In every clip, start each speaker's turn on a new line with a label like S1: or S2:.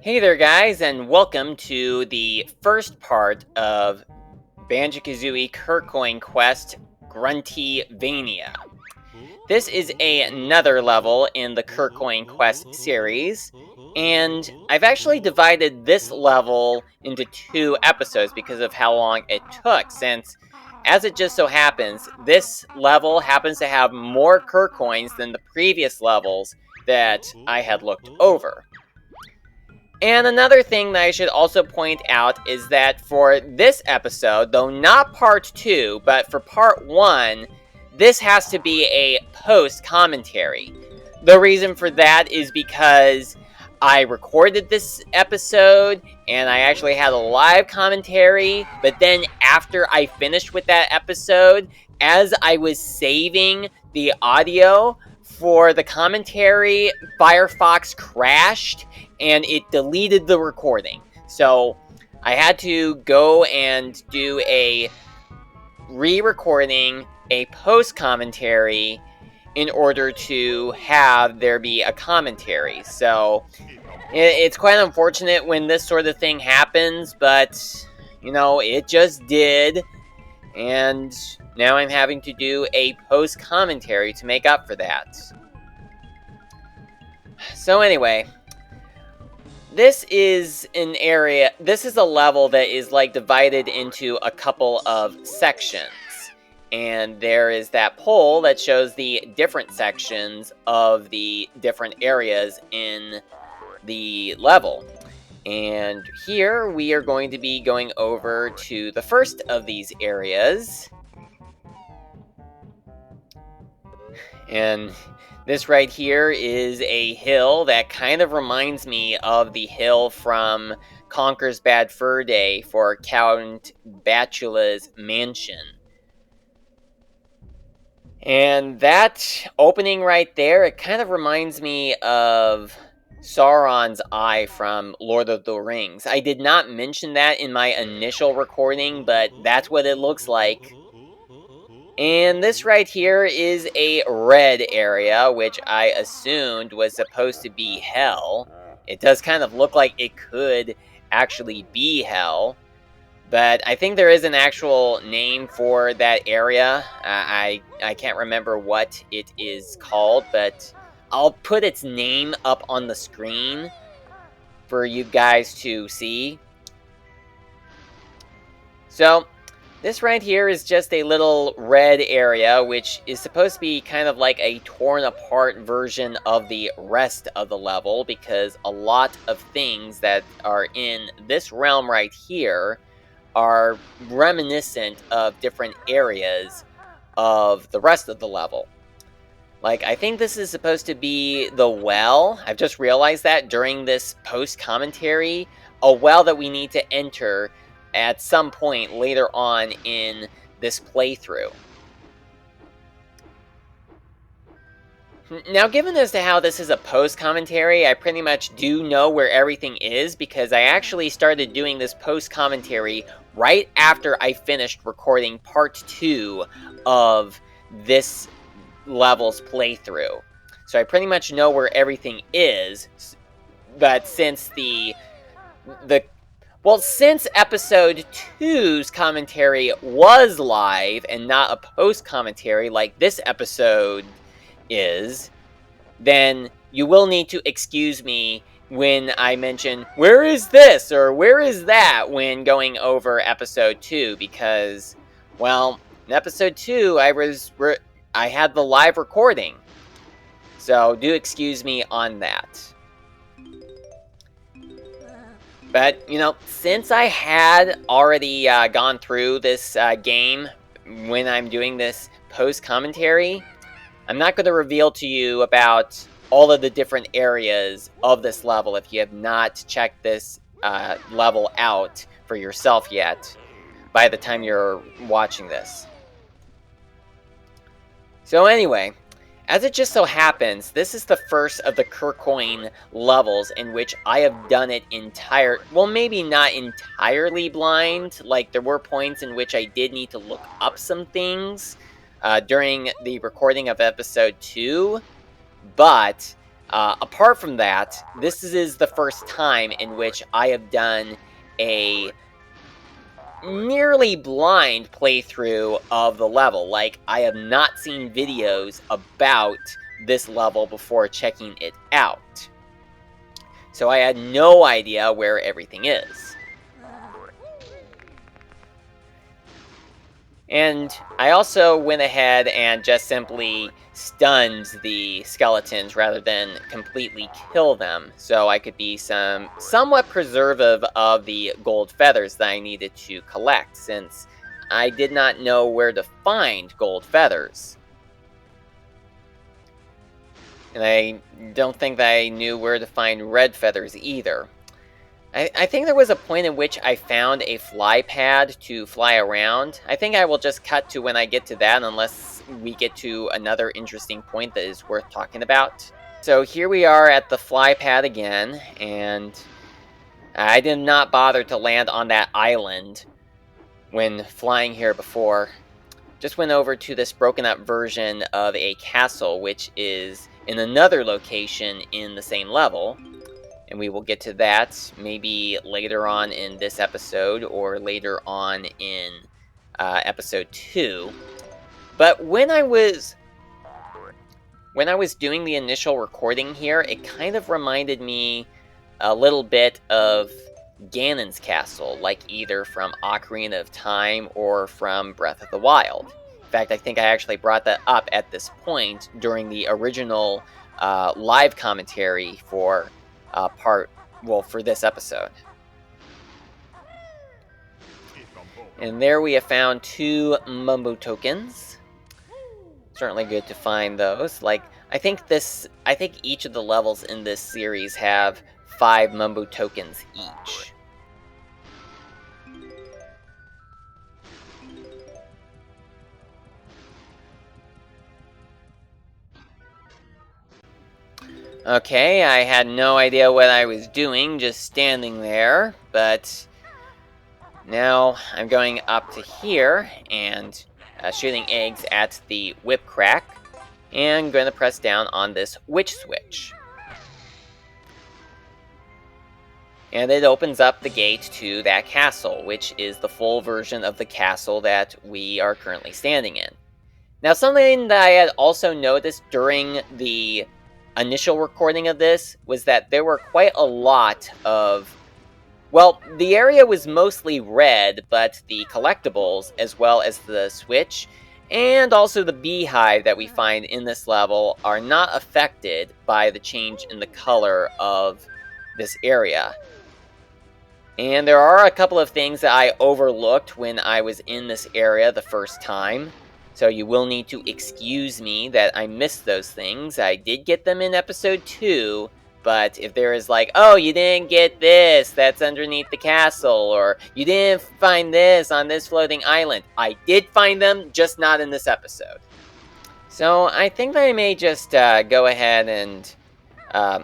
S1: Hey there, guys, and welcome to the first part of Banjo-Kazooie Kurkoin Quest Gruntylvania. This is another level in the Kurkoin Quest series, and I've actually divided this level into two episodes because of how long it took, since, as it just so happens, this level happens to have more Kurkoins than the previous levels that I had looked over. And another thing that I should also point out is that for this episode, though not part 2, but for part 1, this has to be a post-commentary. The reason for that is because I recorded this episode, and I actually had a live commentary, but then after I finished with that episode, as I was saving the audio for the commentary, Firefox crashed, and it deleted the recording. So I had to go and do a re-recording, a post-commentary, in order to have there be a commentary. So it's quite unfortunate when this sort of thing happens, but, you know, it just did. And now I'm having to do a post-commentary to make up for that. So anyway, this is a level that is like divided into a couple of sections. And there is that poll that shows the different sections of the different areas in the level. And here we are going to be going over to the first of these areas. And this right here is a hill that kind of reminds me of the hill from Conker's Bad Fur Day for Count Batula's mansion. And that opening right there, it kind of reminds me of Sauron's eye from Lord of the Rings. I did not mention that in my initial recording, but that's what it looks like. And this right here is a red area, which I assumed was supposed to be hell. It does kind of look like it could actually be hell. But I think there is an actual name for that area. I can't remember what it is called, but I'll put its name up on the screen for you guys to see. So this right here is just a little red area, which is supposed to be kind of like a torn apart version of the rest of the level, because a lot of things that are in this realm right here are reminiscent of different areas of the rest of the level. Like, I think this is supposed to be the well. I've just realized that during this post-commentary, a well that we need to enter at some point later on in this playthrough. Now, given as to how this is a post-commentary, I pretty much do know where everything is, because I actually started doing this post-commentary right after I finished recording part 2 of this level's playthrough. So I pretty much know where everything is, but since since episode 2's commentary was live and not a post-commentary like this episode is, then you will need to excuse me when I mention, where is this, or where is that, when going over episode 2, because, well, in episode 2, I had the live recording, so do excuse me on that. But, you know, since I had already gone through this game when I'm doing this post-commentary, I'm not going to reveal to you about all of the different areas of this level if you have not checked this level out for yourself yet by the time you're watching this. So anyway, as it just so happens, this is the first of the Kurkoin levels in which I have done it well, maybe not entirely blind. Like, there were points in which I did need to look up some things during the recording of episode 2, but Apart from that, this is the first time in which I have done a nearly blind playthrough of the level. Like, I have not seen videos about this level before checking it out. So I had no idea where everything is. And I also went ahead and just simply stunned the skeletons rather than completely kill them, so I could be somewhat preservative of the gold feathers that I needed to collect, since I did not know where to find gold feathers. And I don't think that I knew where to find red feathers either. I think there was a point in which I found a fly pad to fly around. I think I will just cut to when I get to that, unless we get to another interesting point that is worth talking about. So here we are at the fly pad again, and I did not bother to land on that island when flying here before. Just went over to this broken up version of a castle, which is in another location in the same level. And we will get to that maybe later on in this episode or later on in episode 2. But when I was doing the initial recording here, it kind of reminded me a little bit of Ganon's castle, like either from Ocarina of Time or from Breath of the Wild. In fact, I think I actually brought that up at this point during the original live commentary for for this episode. And there we have found 2 Mumbo tokens. Certainly good to find those. Like, I think each of the levels in this series have 5 Mumbo tokens each. Okay, I had no idea what I was doing, just standing there, but now I'm going up to here and shooting eggs at the whip crack, and going to press down on this witch switch. And it opens up the gate to that castle, which is the full version of the castle that we are currently standing in. Now, something that I had also noticed during the initial recording of this was that there were quite a lot of, well, the area was mostly red, but the collectibles, as well as the switch, and also the beehive that we find in this level, are not affected by the change in the color of this area. And there are a couple of things that I overlooked when I was in this area the first time. So you will need to excuse me that I missed those things. I did get them in episode 2, but if there is like, oh, you didn't get this, that's underneath the castle, or you didn't find this on this floating island, I did find them, just not in this episode. So I think that I may just go ahead and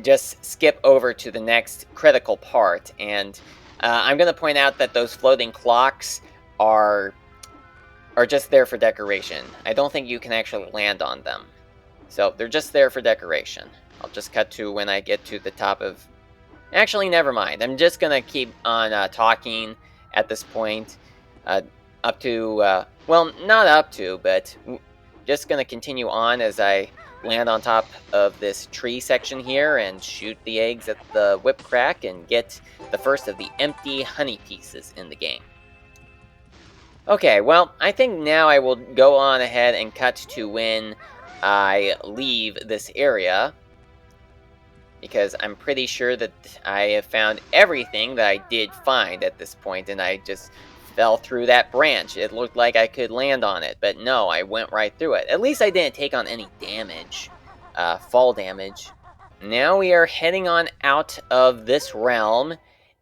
S1: just skip over to the next critical part, and I'm going to point out that those floating clocks are just there for decoration. I don't think you can actually land on them. So they're just there for decoration. I'll just cut to when I get to the top of... Actually, never mind. I'm just going to keep on talking at this point. Up to... well, not up to, but just going to continue on as I land on top of this tree section here and shoot the eggs at the whip crack and get the first of the empty honey pieces in the game. Okay, well, I think now I will go on ahead and cut to when I leave this area, because I'm pretty sure that I have found everything that I did find at this point, and I just fell through that branch. It looked like I could land on it, but no, I went right through it. At least I didn't take on any damage, fall damage. Now we are heading on out of this realm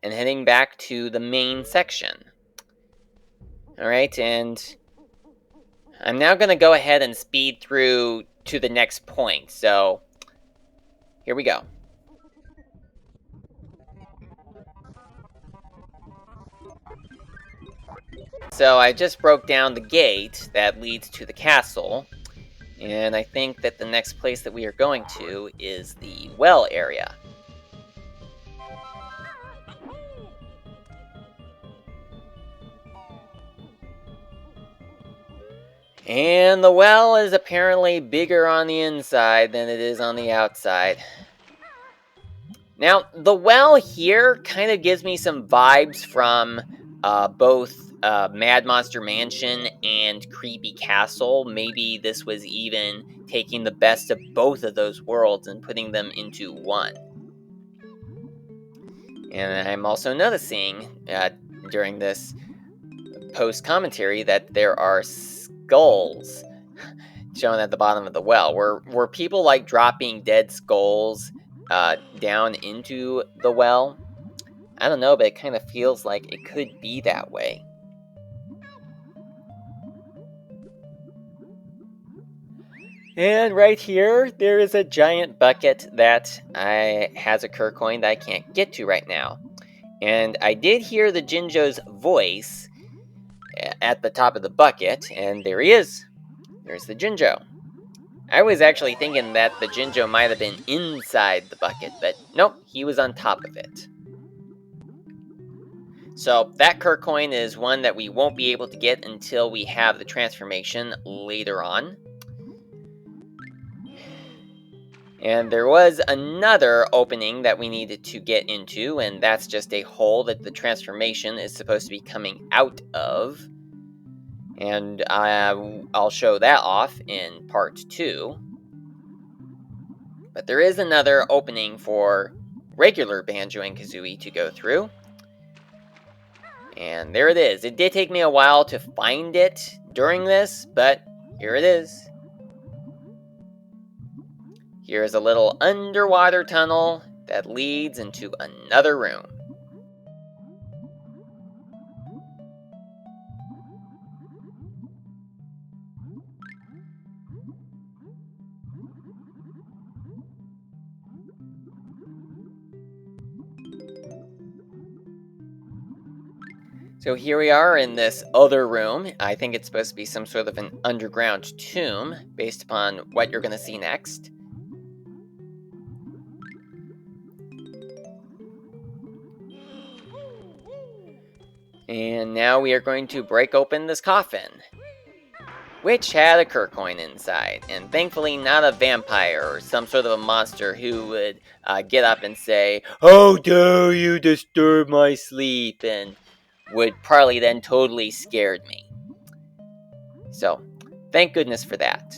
S1: and heading back to the main section. Alright, and I'm now going to go ahead and speed through to the next point, so here we go. So I just broke down the gate that leads to the castle, And I think that the next place that we are going to is the well area. And the well is apparently bigger on the inside than it is on the outside. Now, the well here kind of gives me some vibes from both Mad Monster Mansion and Creepy Castle. Maybe this was even taking the best of both of those worlds and putting them into one. And I'm also noticing during this post commentary that there are skulls shown at the bottom of the well. Were people like dropping dead skulls down into the well? I don't know, but it kind of feels like it could be that way. And right here, there is a giant bucket that has a Kurkoin that I can't get to right now. And I did hear the Jinjo's voice at the top of the bucket, and there he is. There's the Jinjo. I was actually thinking that the Jinjo might have been inside the bucket, but nope, he was on top of it. So that Kurkoin is one that we won't be able to get until we have the transformation later on. And there was another opening that we needed to get into, and that's just a hole that the transformation is supposed to be coming out of. And I'll show that off in part 2. But there is another opening for regular Banjo and Kazooie to go through. And there it is. It did take me a while to find it during this, but here it is. Here's a little underwater tunnel that leads into another room. So here we are in this other room. I think it's supposed to be some sort of an underground tomb based upon what you're going to see next. And now we are going to break open this coffin, which had a Kurkoin inside, and thankfully not a vampire or some sort of a monster who would get up and say, "How dare you disturb my sleep," and would probably then totally scared me. So, thank goodness for that.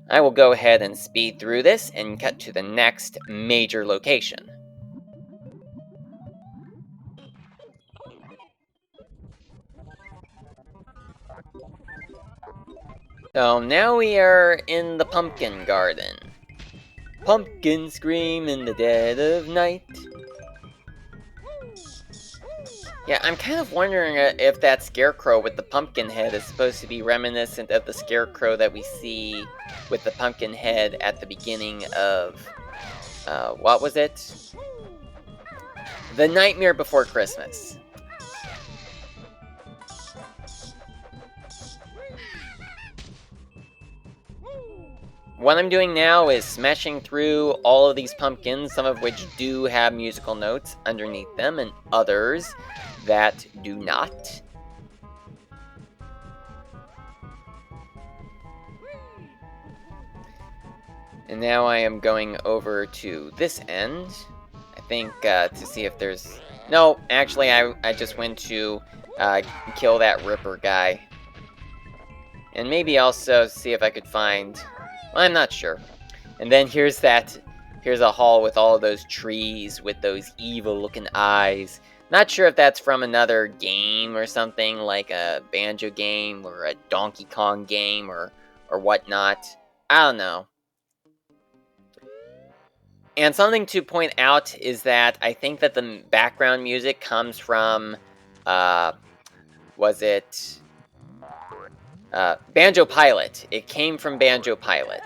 S1: I will go ahead and speed through this and cut to the next major location. So now we are in the pumpkin garden. Pumpkins scream in the dead of night. Yeah, I'm kind of wondering if that scarecrow with the pumpkin head is supposed to be reminiscent of the scarecrow that we see with the pumpkin head at the beginning of, what was it? The Nightmare Before Christmas. What I'm doing now is smashing through all of these pumpkins, some of which do have musical notes underneath them, and others that do not. And now I am going over to this end, I think, to see if there's... No, actually, I just went to kill that Ripper guy. And maybe also see if I could find... Well, I'm not sure. And then here's a hall with all of those trees with those evil-looking eyes. Not sure if that's from another game or something, like a Banjo game or a Donkey Kong game or whatnot. I don't know. And something to point out is that I think that the background music comes from, was it... Banjo Pilot. It came from Banjo Pilot.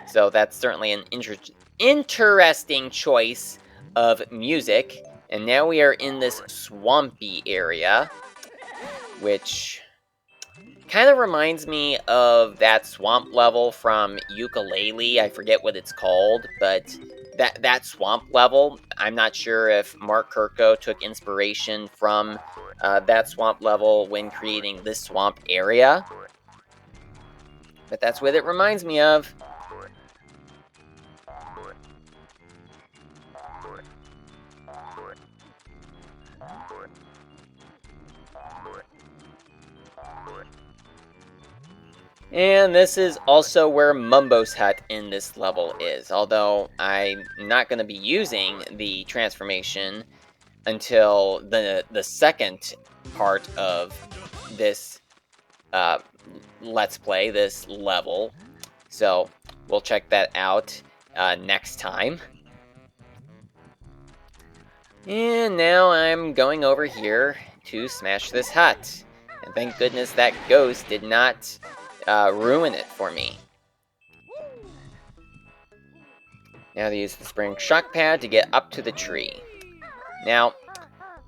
S1: So that's certainly an interesting choice of music. And now we are in this swampy area, which kind of reminds me of that swamp level from Ukulele. I forget what it's called, but that swamp level, I'm not sure if Mark Kurko took inspiration from that swamp level when creating this swamp area. But that's what it reminds me of. And this is also where Mumbo's hut in this level is, although I'm not going to be using the transformation until the second part of this Let's Play, this level. So we'll check that out next time. And now I'm going over here to smash this hut. And thank goodness that ghost did not ruin it for me. Now to use the spring shock pad to get up to the tree. Now,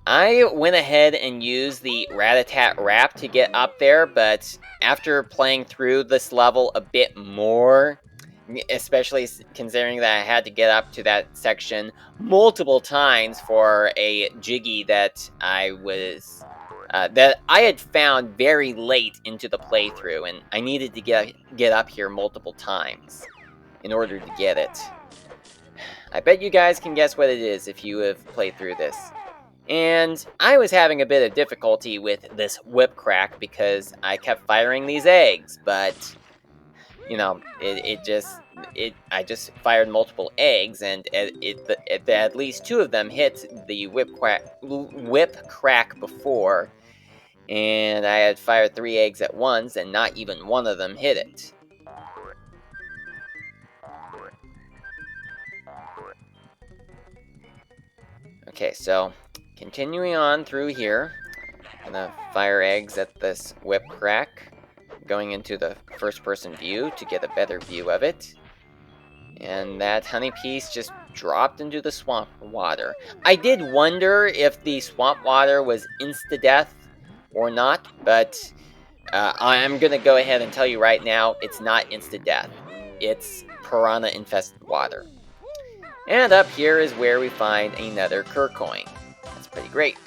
S1: I went ahead and used the Rat-a-tat Rap to get up there, but after playing through this level a bit more, especially considering that I had to get up to that section multiple times for a jiggy that I had found very late into the playthrough, and I needed to get up here multiple times in order to get it. I bet you guys can guess what it is if you have played through this. And I was having a bit of difficulty with this whip crack because I kept firing these eggs, but you know, I just fired multiple eggs, and at least two of them hit the whip crack before, and I had fired 3 eggs at once, and not even one of them hit it. Okay, so continuing on through here, I'm gonna fire eggs at this whip crack, going into the first-person view to get a better view of it. And that honey piece just dropped into the swamp water. I did wonder if the swamp water was insta-death or not, but I'm gonna go ahead and tell you right now, it's not insta-death. It's piranha-infested water. And up here is where we find another Kurkoin. That's pretty great.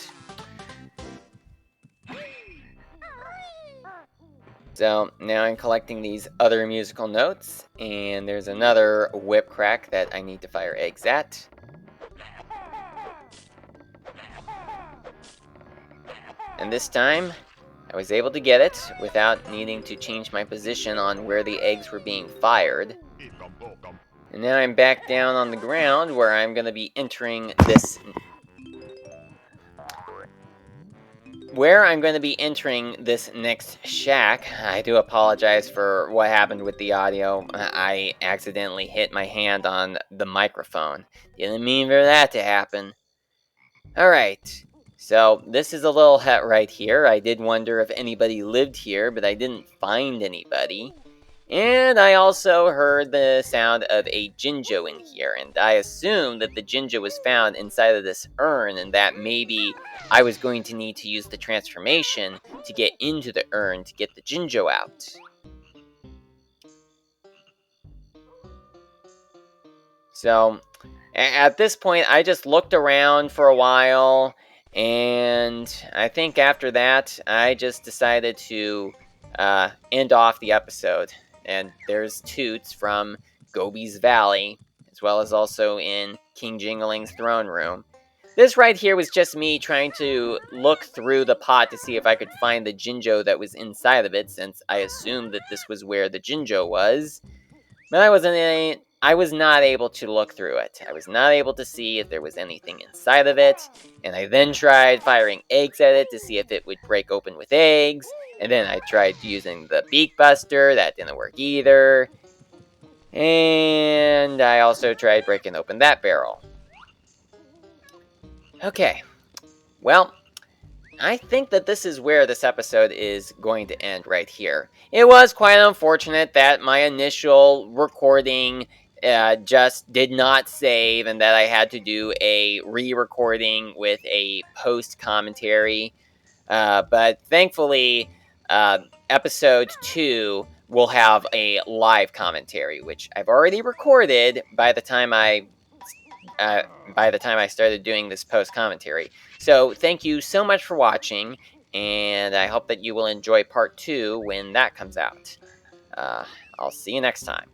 S1: So now I'm collecting these other musical notes, and there's another whip crack that I need to fire eggs at. And this time, I was able to get it without needing to change my position on where the eggs were being fired. And now I'm back down on the ground where I'm going to be entering this... next shack. I do apologize for what happened with the audio. I accidentally hit my hand on the microphone. Didn't mean for that to happen. Alright, so this is a little hut right here. I did wonder if anybody lived here, but I didn't find anybody. And I also heard the sound of a Jinjo in here, and I assumed that the Jinjo was found inside of this urn, and that maybe I was going to need to use the transformation to get into the urn to get the Jinjo out. So, at this point, I just looked around for a while, and I think after that, I just decided to end off the episode. And there's Toots from Gobi's Valley, as well as also in King Jingling's throne room. This right here was just me trying to look through the pot to see if I could find the Jinjo that was inside of it, since I assumed that this was where the Jinjo was. But I was not able to look through it. I was not able to see if there was anything inside of it, and I then tried firing eggs at it to see if it would break open with eggs. And then I tried using the Beak Buster. That didn't work either. And I also tried breaking open that barrel. Okay. Well, I think that this is where this episode is going to end right here. It was quite unfortunate that my initial recording just did not save, and that I had to do a re-recording with a post-commentary. But thankfully... Episode 2 will have a live commentary, which I've already recorded by the time I started doing this post commentary. So thank you so much for watching, and I hope that you will enjoy part 2 when that comes out. I'll see you next time.